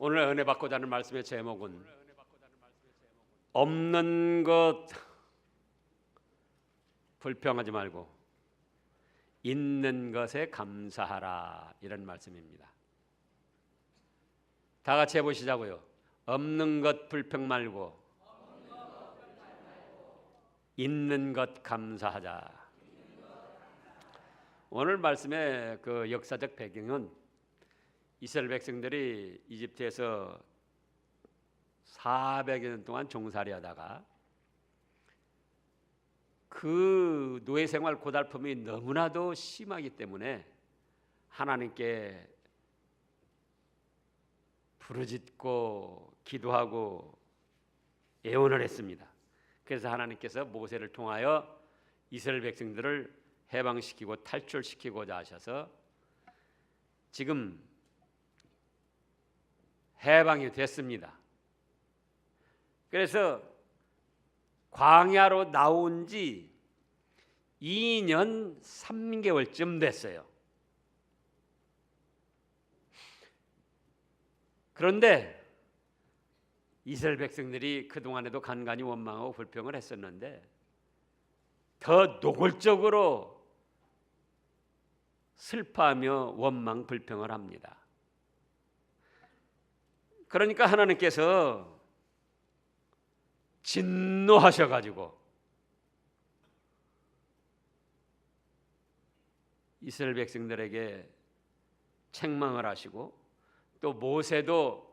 오늘 은혜 받고자 하는 말씀의 제목은 없는 것 불평하지 말고 있는 것에 감사하라, 이런 말씀입니다. 다 같이 해보시자고요. 없는 것 불평 말고 있는 것 감사하자. 오늘 말씀의 그 역사적 배경은 이스라엘 백성들이 이집트에서 400여 년 동안 종살이 하다가 그 노예 생활 고달픔이 너무나도 심하기 때문에 하나님께 부르짖고 기도하고 애원을 했습니다. 그래서 하나님께서 모세를 통하여 이스라엘 백성들을 해방시키고 탈출시키고자 하셔서 지금 해방이 됐습니다. 그래서 광야로 나온 지 2년 3개월쯤 됐어요. 그런데 이스라엘 백성들이 그동안에도 간간히 원망하고 불평을 했었는데 더 노골적으로 슬퍼하며 원망 불평을 합니다. 그러니까 하나님께서 진노하셔가지고 이스라엘 백성들에게 책망을 하시고 또 모세도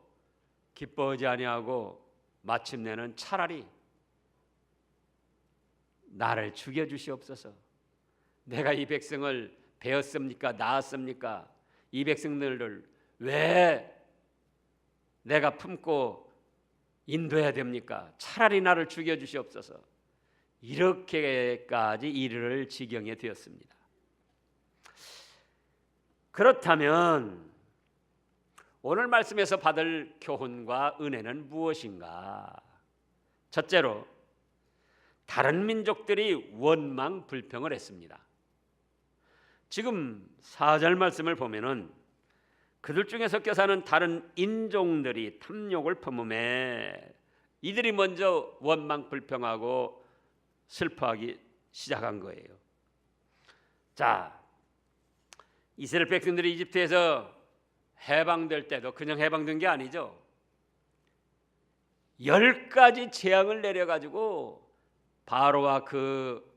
기뻐하지 아니하고 마침내는 차라리 나를 죽여주시옵소서. 내가 이 백성을 배웠습니까? 낳았습니까? 이 백성들을 왜 내가 품고 인도해야 됩니까? 차라리 나를 죽여주시옵소서. 이렇게까지 이를 지경에 되었습니다. 그렇다면 오늘 말씀에서 받을 교훈과 은혜는 무엇인가? 첫째로 다른 민족들이 원망 불평을 했습니다. 지금 4절 말씀을 보면은 그들 중에 섞여 사는 다른 인종들이 탐욕을 품음에 이들이 먼저 원망 불평하고 슬퍼하기 시작한 거예요. 자, 이스라엘 백성들이 이집트에서 해방될 때도 그냥 해방된 게 아니죠. 10가지 재앙을 내려가지고 바로와 그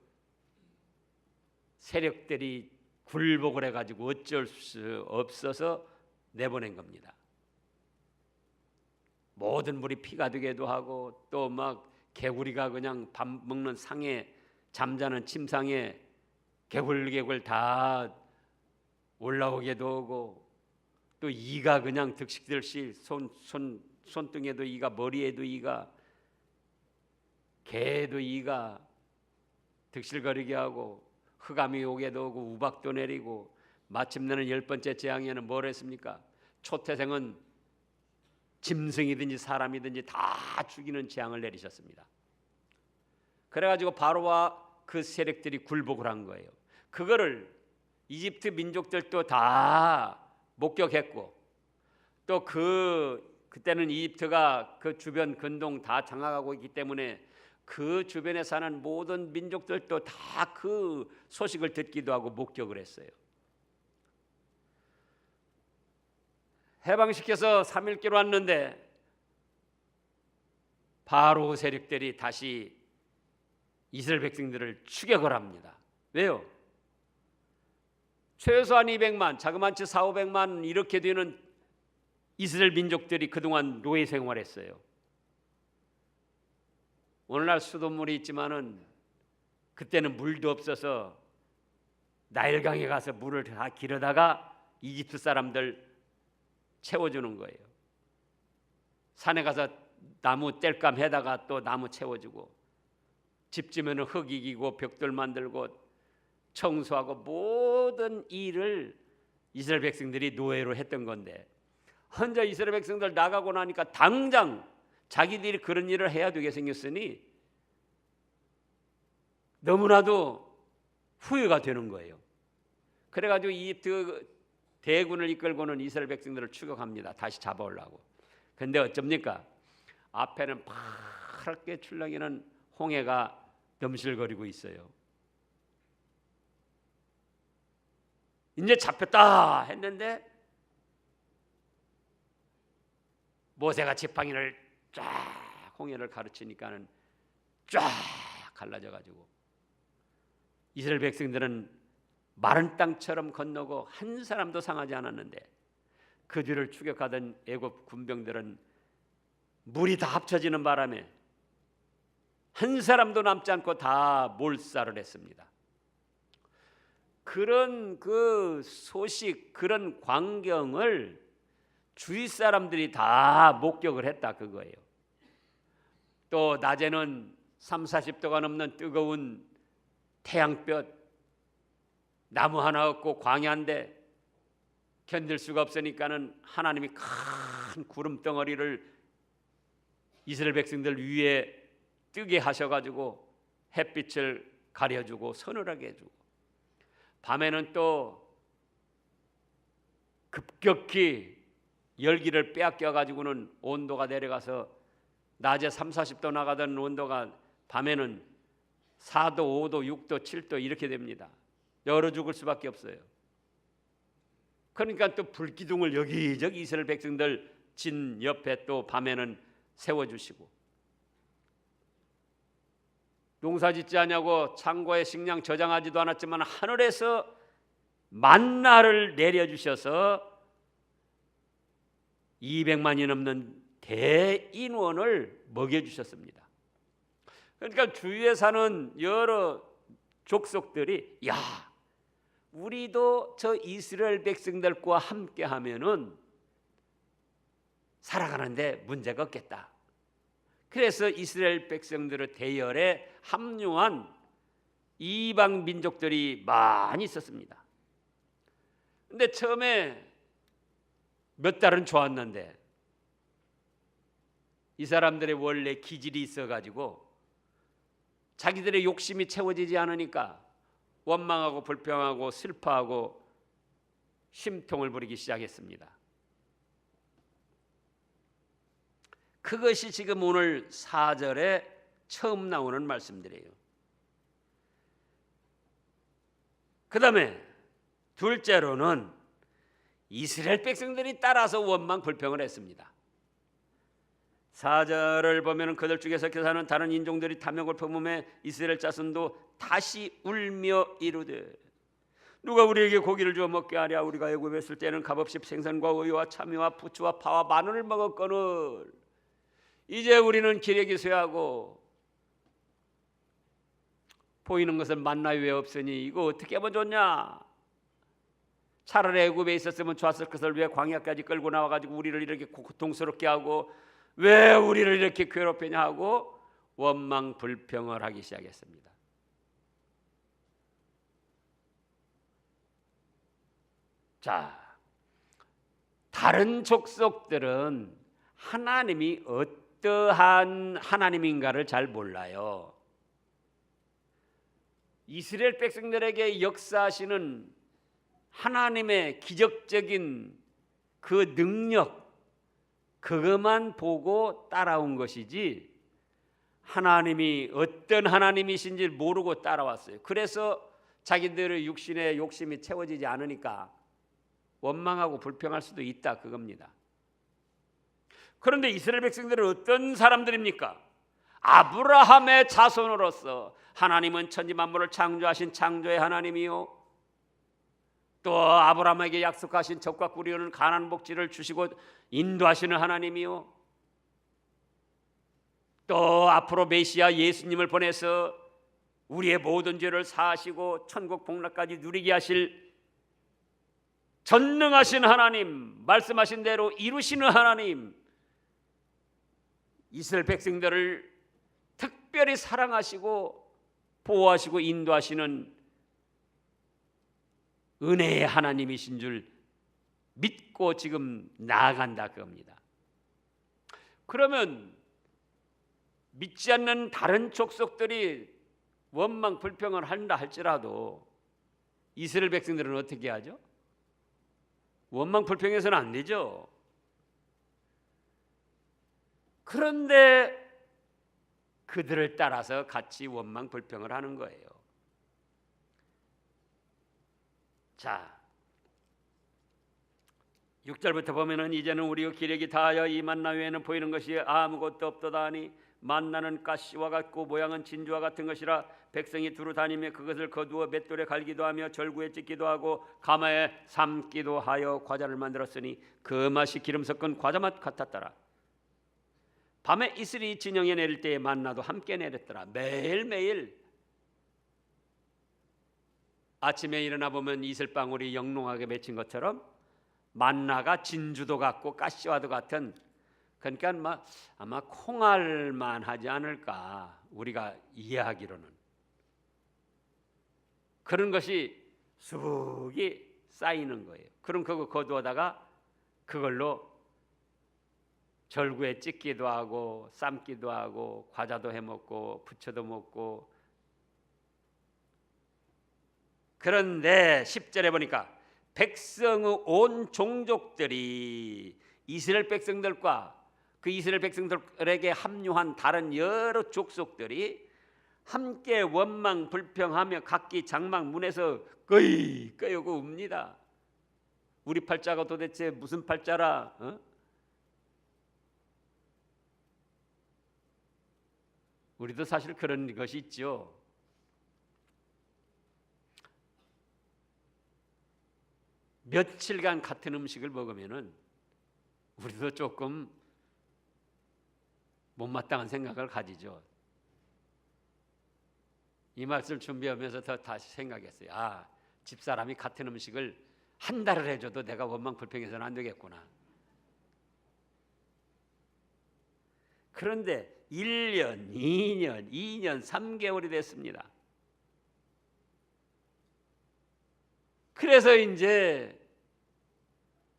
세력들이 굴복을 해가지고 어쩔 수 없어서 내보낸 겁니다. 모든 물이 피가 되게도 하고 또 막 개구리가 그냥 밥 먹는 상에 잠자는 침상에 개굴개굴 다 올라오게도 하고 또 이가 그냥 득식들씩 손등에도 이가 머리에도 이가 개에도 이가 득실거리게 하고 흑암이 오게도 하고 우박도 내리고 마침내는 10번째 재앙에는 뭘 했습니까? 초태생은 짐승이든지 사람이든지 다 죽이는 재앙을 내리셨습니다. 그래가지고 바로와 그 세력들이 굴복을 한 거예요. 그거를 이집트 민족들도 다 목격했고 또 그때는 이집트가 그 주변 근동 다 장악하고 있기 때문에 그 주변에 사는 모든 민족들도 다 그 소식을 듣기도 하고 목격을 했어요. 해방시켜서 3일째로 왔는데 바로 세력들이 다시 이스라엘 백성들을 추격을 합니다. 왜요? 최소한 200만, 자그마치 400~500만 이렇게 되는 이스라엘 민족들이 그동안 노예 생활했어요. 오늘날 수돗물이 있지만은 그때는 물도 없어서 나일강에 가서 물을 다 길어다가 이집트 사람들 채워주는 거예요. 산에 가서 나무 땔감 해다가 또 나무 채워주고 집 지면은 흙 이기고 벽돌 만들고 청소하고 모든 일을 이스라엘 백성들이 노예로 했던 건데 혼자 이스라엘 백성들 나가고 나니까 당장 자기들이 그런 일을 해야 되게 생겼으니 너무나도 후회가 되는 거예요. 그래가지고 이집트 대군을 이끌고는 이스라엘 백성들을 추격합니다. 다시 잡아오려고. 근데 어쩝니까? 앞에는 파랗게 출렁이는 홍해가 넘실거리고 있어요. 이제 잡혔다 했는데 모세가 지팡이를 쫙 홍해를 가르치니까는 쫙 갈라져 가지고 이스라엘 백성들은 마른 땅처럼 건너고 한 사람도 상하지 않았는데 그 뒤를 추격하던 애굽 군병들은 물이 다 합쳐지는 바람에 한 사람도 남지 않고 다 몰살을 했습니다. 그런 그 소식, 그런 광경을 주위 사람들이 다 목격을 했다 그거예요. 또 낮에는 30-40도가 넘는 뜨거운 태양볕, 나무 하나 없고 광야인데 견딜 수가 없으니까는 하나님이 큰 구름 덩어리를 이스라엘 백성들 위에 뜨게 하셔가지고 햇빛을 가려주고 서늘하게 해주고, 밤에는 또 급격히 열기를 빼앗겨 가지고는 온도가 내려가서 낮에 30-40도 나가던 온도가 밤에는 4도, 5도, 6도, 7도 이렇게 됩니다. 얼어 죽을 수밖에 없어요. 그러니까 또 불기둥을 여기저기 이스라엘 백성들 진 옆에 또 밤에는 세워주시고, 농사짓지 않냐고 창고에 식량 저장하지도 않았지만 하늘에서 만나를 내려주셔서 200만이 넘는 대인원을 먹여주셨습니다. 그러니까 주위에 사는 여러 족속들이 야, 우리도 저 이스라엘 백성들과 함께 하면은 살아가는데 문제가 없겠다. 그래서 이스라엘 백성들의 대열에 합류한 이방 민족들이 많이 있었습니다. 근데 처음에 몇 달은 좋았는데 이 사람들의 원래 기질이 있어가지고 자기들의 욕심이 채워지지 않으니까 원망하고 불평하고 슬퍼하고 심통을 부리기 시작했습니다. 그것이 지금 오늘 4절에 처음 나오는 말씀들이에요. 그 다음에 둘째로는 이스라엘 백성들이 따라서 원망 불평을 했습니다. 4절을 보면 그들 중에서 사는 다른 인종들이 탐욕을 품음에 이스라엘 자손도 다시 울며 이르되 누가 우리에게 고기를 주어 먹게 하랴. 우리가 애굽에 있을 때는 값없이 생선과 의와 참외와 부추와 파와 마늘을 먹었거늘 이제 우리는 기력이 쇠하고 보이는 것은 만나 왜 없으니 이거 어떻게 하면 좋냐. 차라리 애굽에 있었으면 좋았을 것을 왜 광야까지 끌고 나와가지고 우리를 이렇게 고통스럽게 하고 왜 우리를 이렇게 괴롭히냐 하고 원망 불평을 하기 시작했습니다. 자, 다른 족속들은 하나님이 어떠한 하나님인가를 잘 몰라요. 이스라엘 백성들에게 역사하시는 하나님의 기적적인 그 능력, 그것만 보고 따라온 것이지 하나님이 어떤 하나님이신지 모르고 따라왔어요. 그래서 자기들의 육신의 욕심이 채워지지 않으니까 원망하고 불평할 수도 있다 그겁니다. 그런데 이스라엘 백성들은 어떤 사람들입니까? 아브라함의 자손으로서 하나님은 천지 만물을 창조하신 창조의 하나님이요, 또 아브라함에게 약속하신 적과 꿀이오는 가나안 복지를 주시고 인도하시는 하나님이요, 또 앞으로 메시아 예수님을 보내서 우리의 모든 죄를 사하시고 천국 복락까지 누리게 하실 전능하신 하나님, 말씀하신 대로 이루시는 하나님, 이스라엘 백성들을 특별히 사랑하시고 보호하시고 인도하시는 은혜의 하나님이신 줄 믿고 지금 나아간다 그겁니다. 그러면 믿지 않는 다른 족속들이 원망 불평을 한다 할지라도 이스라엘 백성들은 어떻게 하죠? 원망 불평해서는 안 되죠. 그런데 그들을 따라서 같이 원망 불평을 하는 거예요. 자, 6절부터 보면은 이제는 우리의 기력이 다하여 이 만나 외에는 보이는 것이 아무것도 없도다 하니 만나는 가시와 같고 모양은 진주와 같은 것이라 백성이 두루 다니며 그것을 거두어 맷돌에 갈기도 하며 절구에 찢기도 하고 가마에 삶기도 하여 과자를 만들었으니 그 맛이 기름 섞은 과자 맛 같았더라. 밤에 이슬이 진영에 내릴 때에 만나도 함께 내렸더라. 매일매일 아침에 일어나 보면 이슬방울이 영롱하게 맺힌 것처럼 만나가 진주도 같고 가시와도 같은, 그러니까 아마 콩알만 하지 않을까 우리가 이해하기로는. 그런 것이 수북이 쌓이는 거예요. 그럼 그거 거두어다가 그걸로 절구에 찢기도 하고 삶기도 하고 과자도 해먹고 부쳐도 먹고. 그런데 10절에 보니까 백성의 온 종족들이 이스라엘 백성들과 그 이스라엘 백성들에게 합류한 다른 여러 족속들이 함께 원망 불평하며 각기 장막 문에서 끄이 끄이고 웁니다. 우리 팔자가 도대체 무슨 팔자라? 우리도 사실 그런 것이 있죠. 며칠간 같은 음식을 먹으면은 우리도 조금 못마땅한 생각을 가지죠. 이 말씀을 준비하면서 더 다시 생각했어요. 아, 집사람이 같은 음식을 한 달을 해줘도 내가 원망 불평해서는 안 되겠구나. 그런데 1년, 2년, 3개월이 됐습니다. 그래서 이제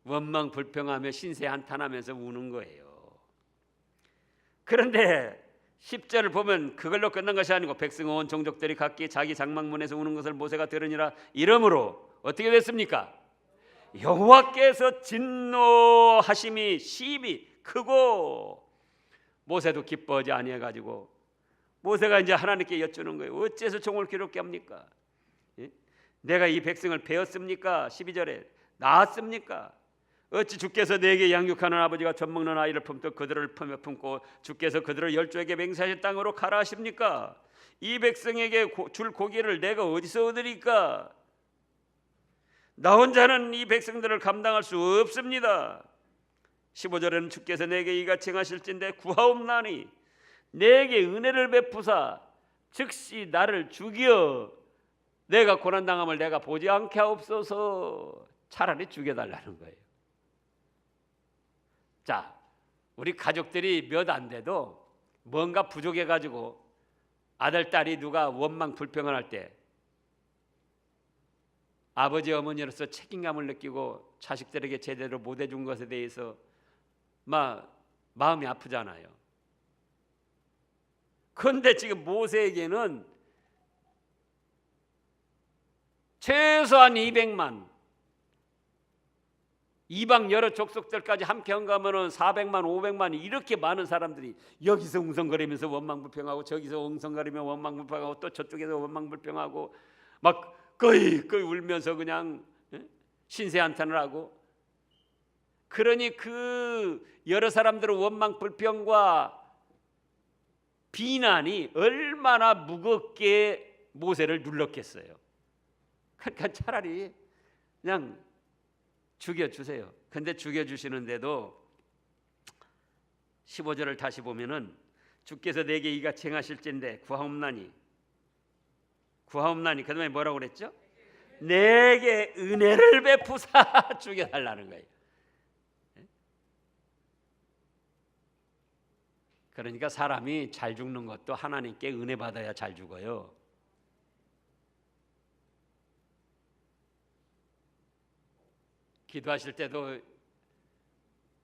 원망 불평하며 신세 한탄하면서 우는 거예요. 그런데 10절을 보면 그걸로 끝난 것이 아니고 백성 온 종족들이 각기 자기 장막문에서 우는 것을 모세가 들으니라. 이러므로 어떻게 됐습니까? 여호와께서 진노하심이 심히 크고 모세도 기뻐하지 아니해가지고 모세가 이제 하나님께 여쭈는 거예요. 어째서 종을 괴롭게 합니까? 내가 이 백성을 베었습니까? 12절에 낳았습니까? 어찌 주께서 내게 양육하는 아버지가 젖먹는 아이를 품듯 그들을 품고 주께서 그들을 12에게 맹세하신 땅으로 가라 하십니까? 이 백성에게 줄 고기를 내가 어디서 얻으리까? 나 혼자는 이 백성들을 감당할 수 없습니다. 15절에는 주께서 내게 이같이 행하실진대 구하옵나니 내게 은혜를 베푸사 즉시 나를 죽여 내가 고난당함을 내가 보지 않게 하옵소서. 차라리 죽여달라는 거예요. 자, 우리 가족들이 몇 안 돼도 뭔가 부족해가지고 아들, 딸이 누가 원망 불평을 할 때 아버지, 어머니로서 책임감을 느끼고 자식들에게 제대로 못 해준 것에 대해서 마음이 아프잖아요. 그런데 지금 모세에게는 최소한 200만, 이방 여러 족속들까지 함께 한가하면 400만, 500만 이렇게 많은 사람들이 여기서 웅성거리면서 원망불평하고 저기서 웅성거리며 원망불평하고 또 저쪽에서 원망불평하고 막 거의 울면서 그냥 신세한탄을 하고. 그러니 그 여러 사람들의 원망불평과 비난이 얼마나 무겁게 모세를 눌렀겠어요. 그러니까 차라리 그냥 죽여주세요. 근데 죽여주시는데도 15절을 다시 보면은 주께서 내게 이같이 행하실진대 구하옵나니 그 다음에 뭐라고 그랬죠? 내게 은혜를 베푸사 죽여달라는 거예요. 그러니까 사람이 잘 죽는 것도 하나님께 은혜 받아야 잘 죽어요. 기도하실 때도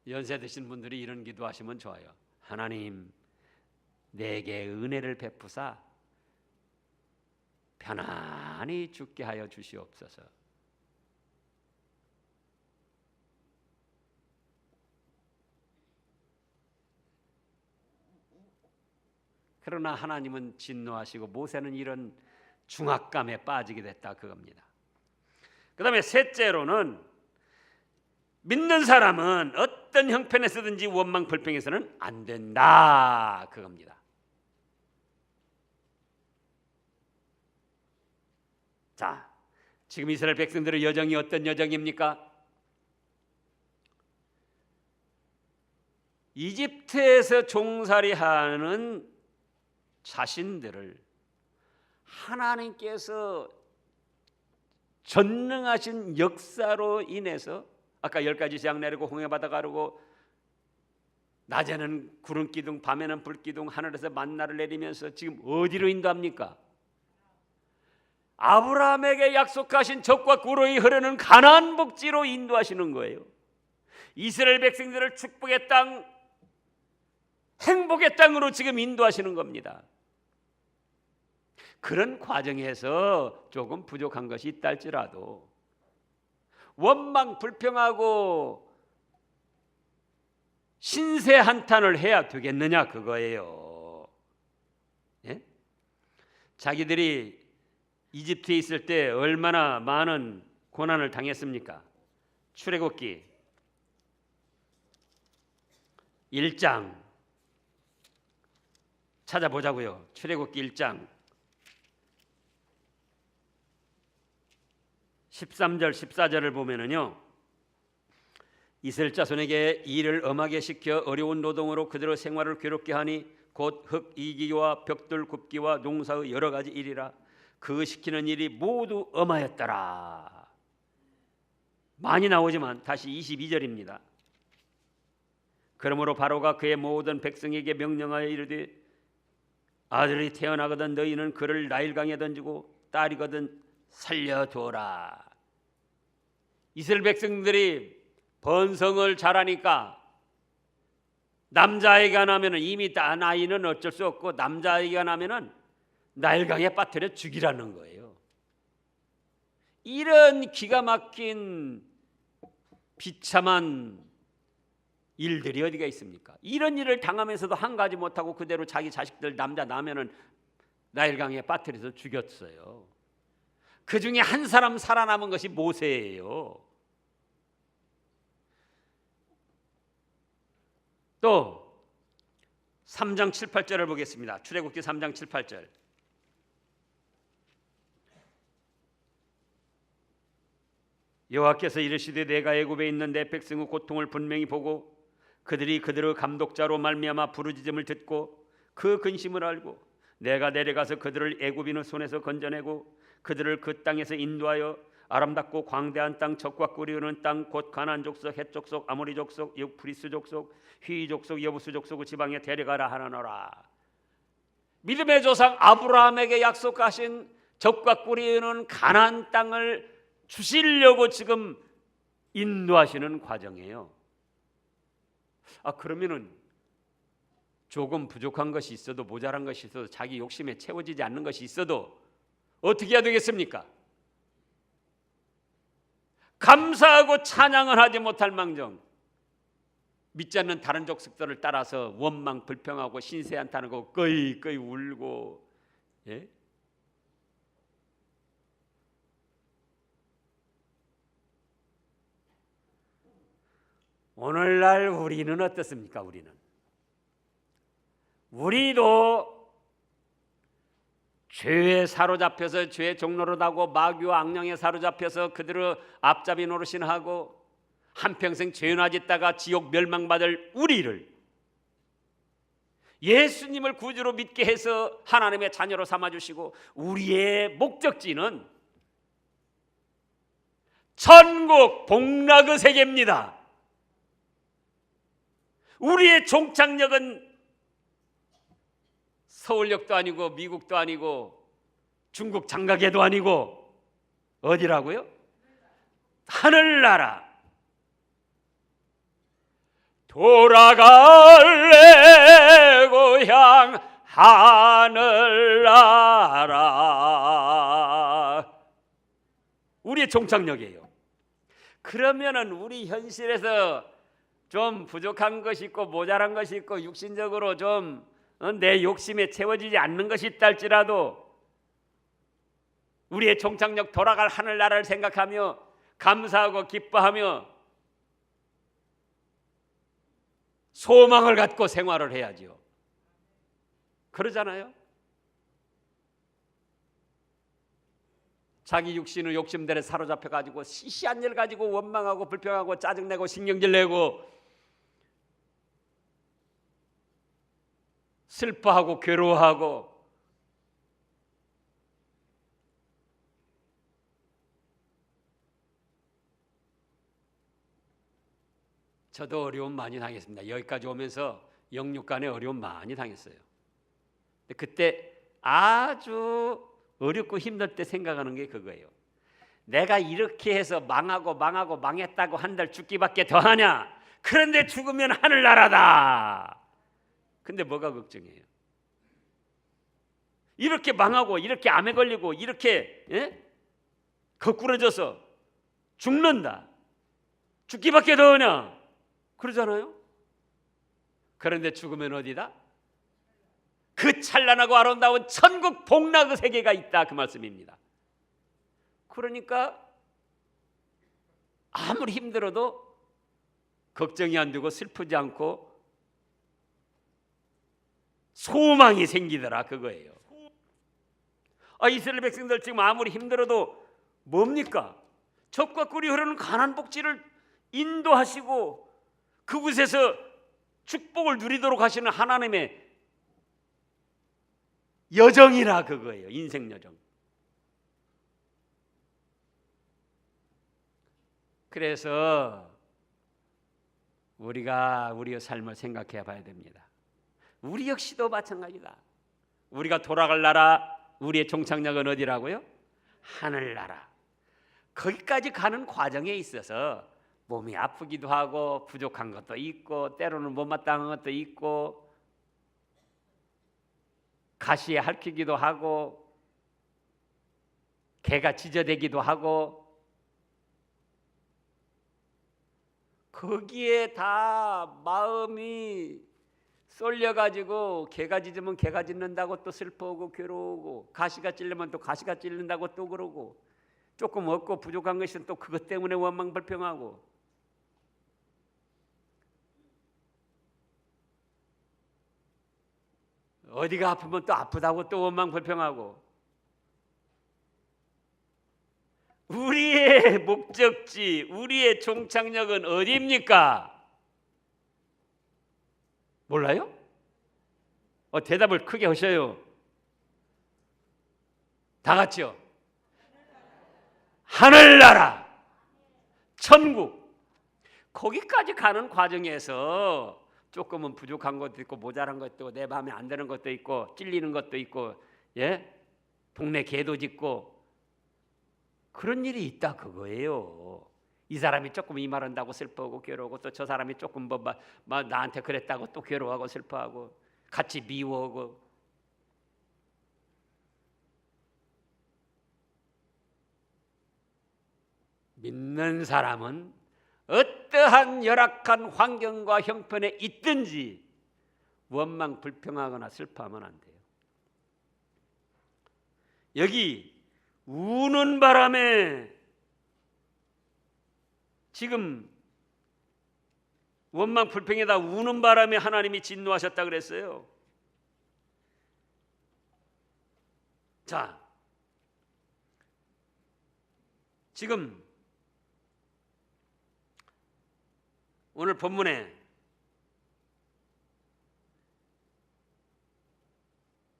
연세 드신 분들이 이런 기도하시면 좋아요. 하나님, 내게 은혜를 베푸사 편안히 죽게 하여 주시옵소서. 그러나 하나님은 진노하시고 모세는 이런 중압감에 빠지게 됐다 그겁니다. 그 다음에 셋째로는 믿는 사람은 어떤 형편에서든지 원망 불평해서는 안 된다 그겁니다. 자, 지금 이스라엘 백성들의 여정이 어떤 여정입니까? 이집트에서 종살이하는 자신들을 하나님께서 전능하신 역사로 인해서 아까 10가지 재앙 내리고 홍해바다 가르고 낮에는 구름 기둥 밤에는 불 기둥 하늘에서 만나를 내리면서 지금 어디로 인도합니까? 아브라함에게 약속하신 적과 꿀이 흐르는 가나안 복지로 인도하시는 거예요. 이스라엘 백성들을 축복의 땅, 행복의 땅으로 지금 인도하시는 겁니다. 그런 과정에서 조금 부족한 것이 있다 할지라도 원망 불평하고 신세 한탄을 해야 되겠느냐 그거예요. 예? 자기들이 이집트에 있을 때 얼마나 많은 고난을 당했습니까? 출애굽기 1장 찾아보자고요. 출애굽기 1장 13절 14절을 보면은요, 이스라엘 자손에게 일을 엄하게 시켜 어려운 노동으로 그들의 생활을 괴롭게 하니 곧 흙 이기와 벽돌 굽기와 농사의 여러 가지 일이라. 그 시키는 일이 모두 엄하였더라. 많이 나오지만 다시 22절입니다. 그러므로 바로가 그의 모든 백성에게 명령하여 이르되 아들이 태어나거든 너희는 그를 나일강에 던지고 딸이거든 살려두어라. 이스라엘 백성들이 번성을 잘하니까 남자아이가 나면은 이미 나이는 어쩔 수 없고 남자아이가 나면은 나일강에 빠뜨려 죽이라는 거예요. 이런 기가 막힌 비참한 일들이 어디가 있습니까? 이런 일을 당하면서도 한 가지 못하고 그대로 자기 자식들 남자 나면은 나일강에 빠뜨려서 죽였어요. 그 중에 한 사람 살아남은 것이 모세예요. 또 3장 7, 8절을 보겠습니다. 출애굽기 3장 7, 8절. 여호와께서 이르시되 내가 애굽에 있는 내 백성의 고통을 분명히 보고 그들이 그들의 감독자로 말미암아 부르짖음을 듣고 그 근심을 알고 내가 내려가서 그들을 애굽인의 손에서 건져내고 그들을 그 땅에서 인도하여 아름답고 광대한 땅 적과 꿀이 흐르는 땅 곧 가나안 족속 헷 족속 아모리 족속 브리스 족속 휘 족속 여부스 족속의 지방에 데려가라 하노라. 믿음의 조상 아브라함에게 약속하신 적과 꿀이 흐르는 가나안 땅을 주시려고 지금 인도하시는 과정이에요. 그러면은 조금 부족한 것이 있어도 모자란 것이 있어도 자기 욕심에 채워지지 않는 것이 있어도 어떻게 해야 되겠습니까? 감사하고 찬양을 하지 못할 망정 믿지 않는 다른 족속들을 따라서 원망 불평하고 신세한탄하고 끄이 울고, 예? 오늘날 우리는 어떻습니까? 우리도 죄에 사로잡혀서 죄의 종로로 가고 마귀와 악령에 사로잡혀서 그들의 앞잡이 노릇이나 하고 한평생 죄나 짓다가 지옥 멸망받을 우리를 예수님을 구주로 믿게 해서 하나님의 자녀로 삼아주시고 우리의 목적지는 천국 복락의 세계입니다. 우리의 종착역은 서울역도 아니고 미국도 아니고 중국 장가계도 아니고 어디라고요? 하늘나라. 돌아갈래 고향 하늘나라. 우리의 종착역이에요. 그러면은 우리 현실에서 좀 부족한 것이 있고 모자란 것이 있고 육신적으로 좀 내 욕심에 채워지지 않는 것이 있다 할지라도 우리의 종착역 돌아갈 하늘나라를 생각하며 감사하고 기뻐하며 소망을 갖고 생활을 해야지요. 그러잖아요. 자기 육신의 욕심들에 사로잡혀 가지고 시시한 일 가지고 원망하고 불평하고 짜증내고 신경질 내고 슬퍼하고 괴로워하고 저도 어려움 많이 당했습니다. 여기까지 오면서 영육간에 어려움 많이 당했어요. 근데 그때 아주 어렵고 힘들 때 생각하는 게 그거예요. 내가 이렇게 해서 망하고 망했다고 한 달 죽기밖에 더 하냐? 그런데 죽으면 하늘나라다. 근데 뭐가 걱정이에요? 이렇게 망하고 이렇게 암에 걸리고 이렇게 거꾸러져서 죽는다. 죽기밖에 더 하냐? 그러잖아요. 그런데 죽으면 어디다? 그 찬란하고 아름다운 천국 복락의 세계가 있다, 그 말씀입니다. 그러니까 아무리 힘들어도 걱정이 안 되고 슬프지 않고 소망이 생기더라, 그거예요. 이스라엘 백성들 지금 아무리 힘들어도 뭡니까? 젖과 꿀이 흐르는 가나안 복지를 인도하시고 그곳에서 축복을 누리도록 하시는 하나님의 여정이라 그거예요. 인생 여정. 그래서 우리가 우리의 삶을 생각해 봐야 됩니다. 우리 역시도 마찬가지다. 우리가 돌아갈 나라, 우리의 종착역은 어디라고요? 하늘나라. 거기까지 가는 과정에 있어서 몸이 아프기도 하고 부족한 것도 있고 때로는 못마땅한 것도 있고 가시에 핥히기도 하고 개가 짖어대기도 하고 거기에 다 마음이 쏠려가지고 개가 짖으면 개가 짖는다고 또 슬퍼하고 괴로우고 가시가 찔리면 또 가시가 찔린다고 또 그러고 조금 없고 부족한 것은 또 그것 때문에 원망불평하고 어디가 아프면 또 아프다고 또 원망불평하고 우리의 목적지, 우리의 종착역은 어디입니까? 몰라요? 대답을 크게 하셔요. 다 같이요. 하늘나라, 천국. 거기까지 가는 과정에서 조금은 부족한 것도 있고 모자란 것도 있고 내 마음에 안 드는 것도 있고 찔리는 것도 있고 동네 개도 짖고 그런 일이 있다 그거예요. 이 사람이 조금 이 말 한다고 슬퍼하고 괴로워하고 또 저 사람이 조금 나한테 그랬다고 또 괴로워하고 슬퍼하고 같이 미워하고 믿는 사람은 어떠한 열악한 환경과 형편에 있든지 원망 불평하거나 슬퍼하면 안 돼요. 여기 우는 바람에 지금 원망 불평에다 우는 바람에 하나님이 진노하셨다 그랬어요. 자, 지금 오늘 본문에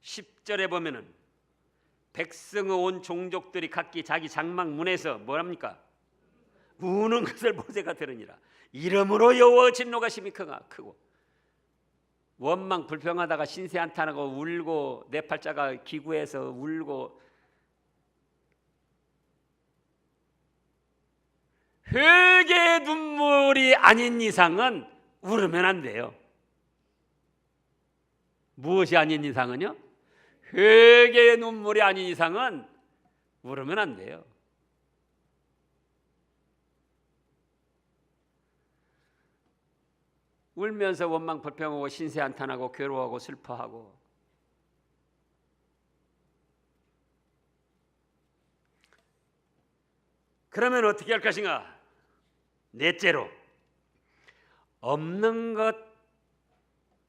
10절에 보면은 백성의 온 종족들이 각기 자기 장막 문에서 뭐랍니까? 우는 것을 모세가 들으니라. 이러므로 여호와의 진노가 심히 크고 원망 불평하다가 신세 한탄하고 울고 내 팔자가 기구해서 울고 회개의 눈물이 아닌 이상은 울으면 안 돼요. 무엇이 아닌 이상은요? 회개의 눈물이 아닌 이상은 울으면 안 돼요. 울면서 원망 불평하고 신세한탄하고 괴로워하고 슬퍼하고. 그러면 어떻게 할 것인가? 넷째로, 없는 것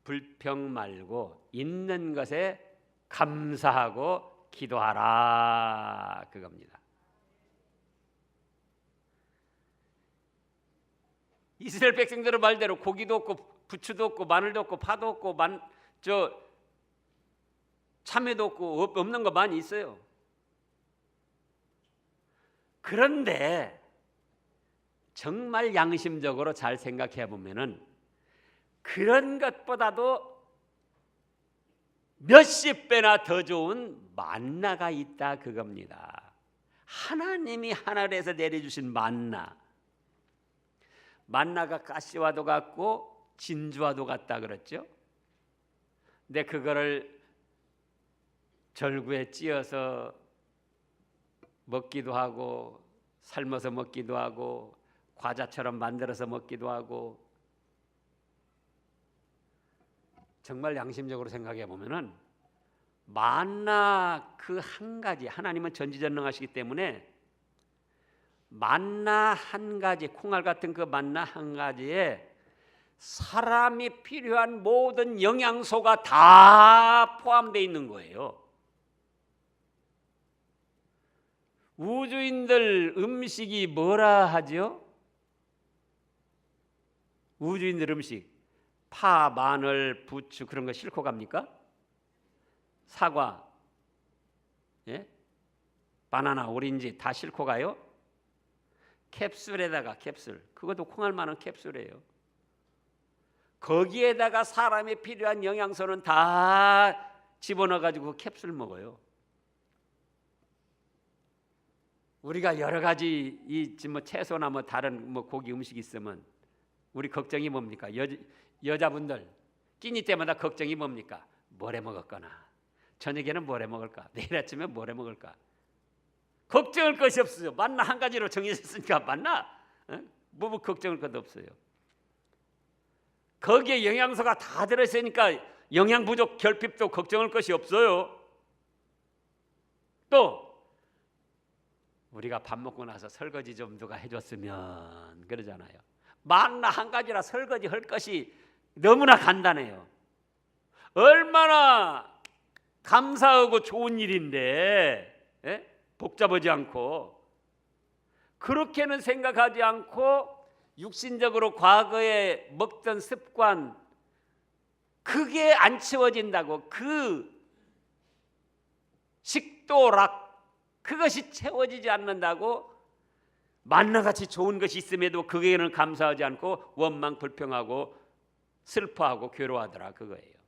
불평 말고 있는 것에 감사하고 기도하라, 그겁니다. 이스라엘 백성들의 말대로 고기도 없고 부추도 없고 마늘도 없고 파도 없고 참외도 없고 없는 거 많이 있어요. 그런데 정말 양심적으로 잘 생각해 보면은 그런 것보다도 몇십 배나 더 좋은 만나가 있다, 그겁니다. 하나님이 하늘에서 내려주신 만나가 가시와도 같고 진주와도 같다 그랬죠. 근데 그거를 절구에 찧어서 먹기도 하고 삶아서 먹기도 하고 과자처럼 만들어서 먹기도 하고. 정말 양심적으로 생각해 보면은 만나 그 한 가지, 하나님은 전지전능하시기 때문에 만나 한 가지, 콩알 같은 그 만나 한 가지에 사람이 필요한 모든 영양소가 다 포함되어 있는 거예요. 우주인들 음식이 뭐라 하죠? 우주인들 음식, 파, 마늘, 부추 그런 거 싣고 갑니까? 사과, 바나나, 오렌지 다 싣고 가요? 캡슐에다가 그것도 콩알만한 캡슐이에요. 거기에다가 사람이 필요한 영양소는 다 집어넣어 가지고 캡슐 먹어요. 우리가 여러 가지 채소나 다른 고기 음식이 있으면 우리 걱정이 뭡니까? 여자분들 끼니 때마다 걱정이 뭡니까? 뭘 해 먹을거나, 저녁에는 뭘 해 먹을까, 내일 아침에 뭘 해 먹을까. 걱정할 것이 없어요. 만나 한 가지로 정해졌으니까 만나 뭐 걱정할 것도 없어요. 거기에 영양소가 다 들어있으니까 영양 부족, 결핍도 걱정할 것이 없어요. 또 우리가 밥 먹고 나서 설거지 좀 누가 해줬으면 그러잖아요. 만나 한 가지라 설거지 할 것이 너무나 간단해요. 얼마나 감사하고 좋은 일인데, 복잡하지 않고. 그렇게는 생각하지 않고 육신적으로 과거에 먹던 습관, 그게 안 채워진다고, 그 식도락 그것이 채워지지 않는다고 만나같이 좋은 것이 있음에도 그게는 감사하지 않고 원망 불평하고 슬퍼하고 괴로워하더라, 그거예요.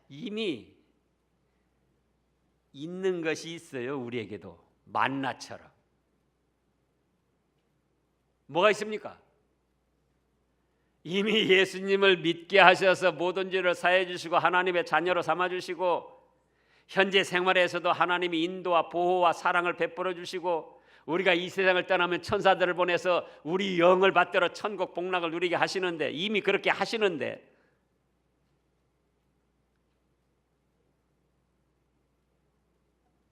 이미 있는 것이 있어요. 우리에게도 만나처럼. 뭐가 있습니까? 이미 예수님을 믿게 하셔서 모든 죄를 사해 주시고 하나님의 자녀로 삼아 주시고 현재 생활에서도 하나님이 인도와 보호와 사랑을 베풀어 주시고 우리가 이 세상을 떠나면 천사들을 보내서 우리 영을 받들어 천국 복락을 누리게 하시는데, 이미 그렇게 하시는데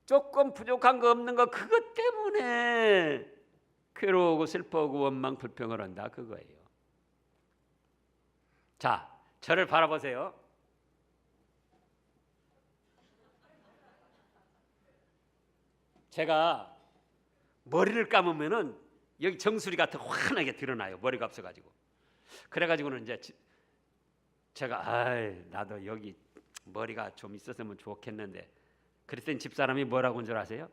조금 부족한 거 없는 거, 그것 때문에 괴로우고 슬퍼하고 원망 불평을 한다, 그거예요. 자, 저를 바라보세요. 제가 머리를 감으면은 여기 정수리가 더 환하게 드러나요. 머리가 없어가지고. 그래가지고는 이제 제가 나도 여기 머리가 좀 있었으면 좋겠는데, 그랬더니 집사람이 뭐라고 한 줄 아세요?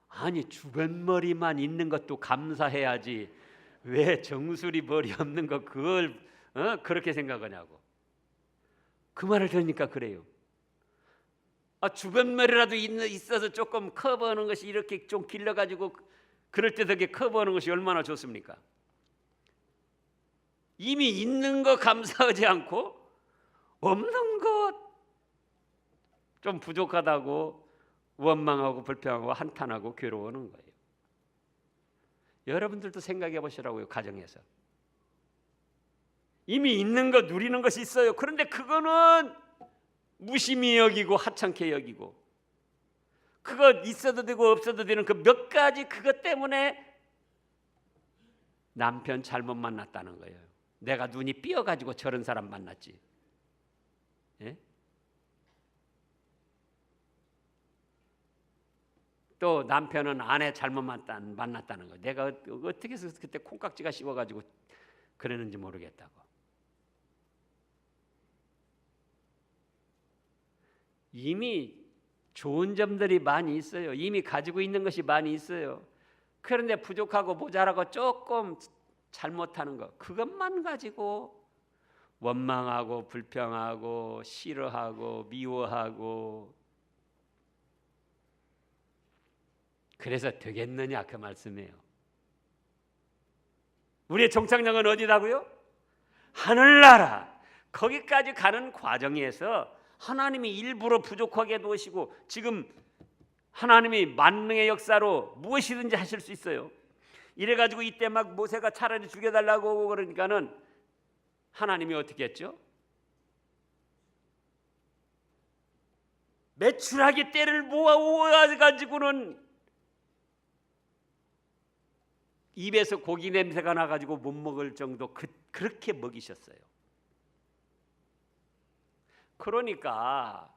아니, 주변 머리만 있는 것도 감사해야지 왜 정수리 머리 없는 거 그걸 그렇게 생각하냐고. 그 말을 들으니까 그래요. 주변 머리라도 있어서 조금 커버하는 것이 이렇게 좀 길러가지고 그럴 때 되게 커버하는 것이 얼마나 좋습니까? 이미 있는 거 감사하지 않고 없는 것 좀 부족하다고 원망하고 불평하고 한탄하고 괴로워하는 거예요. 여러분들도 생각해 보시라고요. 가정에서 이미 있는 거 누리는 것이 있어요. 그런데 그거는 무심히 여기고 하찮게 여기고, 그거 있어도 되고 없어도 되는 그 몇 가지 그것 때문에 남편 잘못 만났다는 거예요. 내가 눈이 삐어가지고 저런 사람 만났지. 예? 또 남편은 아내 잘못 만났다는 거예요. 내가 어떻게 해서 그때 콩깍지가 씹어가지고 그랬는지 모르겠다고. 이미 좋은 점들이 많이 있어요. 이미 가지고 있는 것이 많이 있어요. 그런데 부족하고 모자라고 조금 잘못하는 것, 그것만 가지고 원망하고 불평하고 싫어하고 미워하고, 그래서 되겠느냐 그 말씀이에요. 우리의 종착역은 어디다고요? 하늘나라. 거기까지 가는 과정에서 하나님이 일부러 부족하게 두시고, 지금 하나님이 만능의 역사로 무엇이든지 하실 수 있어요. 이래가지고 이때 막 모세가 차라리 죽여달라고 그러니까는 하나님이 어떻게 했죠? 메추라기 떼를 모아가지고는 입에서 고기 냄새가 나가지고 못 먹을 정도 그렇게 먹이셨어요. 그러니까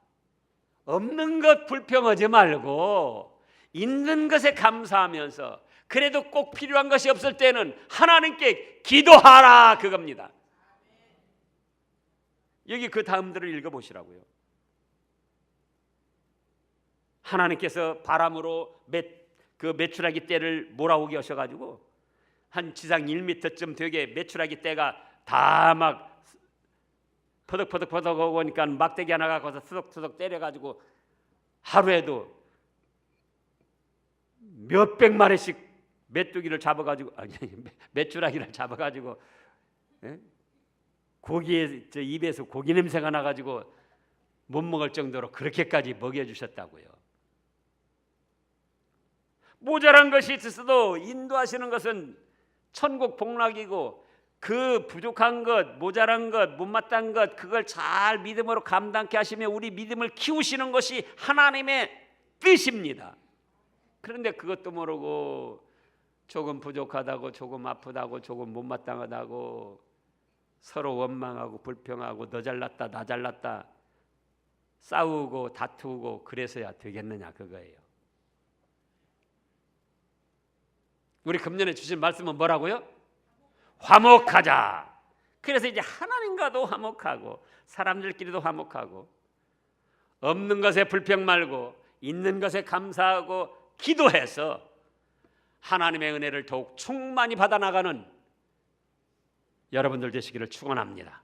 없는 것 불평하지 말고 있는 것에 감사하면서, 그래도 꼭 필요한 것이 없을 때는 하나님께 기도하라, 그겁니다. 여기 그 다음들을 읽어보시라고요. 하나님께서 바람으로 그 메추라기 떼를 몰아오게 하셔가지고 한 지상 1m쯤 되게 메추라기 떼가 다 막 퍼덕퍼덕 오니까 막대기 하나 갖고서 투덕투덕 때려가지고 하루에도 몇백 마리씩 메뚜기를 잡아가지고, 아니 메추라기를 잡아가지고, 예? 고기에 저 입에서 고기 냄새가 나가지고 못 먹을 정도로 그렇게까지 먹여주셨다고요. 모자란 것이 있어도 인도하시는 것은 천국 복락이고, 그 부족한 것, 모자란 것, 못마땅한 것, 그걸 잘 믿음으로 감당케 하시며 우리 믿음을 키우시는 것이 하나님의 뜻입니다. 그런데 그것도 모르고 조금 부족하다고, 조금 아프다고, 조금 못마땅하다고 서로 원망하고 불평하고 너 잘났다 나 잘났다 싸우고 다투고 그래서야 되겠느냐 그거예요. 우리 금년에 주신 말씀은 뭐라고요? 화목하자. 그래서 이제 하나님과도 화목하고 사람들끼리도 화목하고, 없는 것에 불평 말고 있는 것에 감사하고 기도해서 하나님의 은혜를 더욱 충만히 받아나가는 여러분들 되시기를 축원합니다.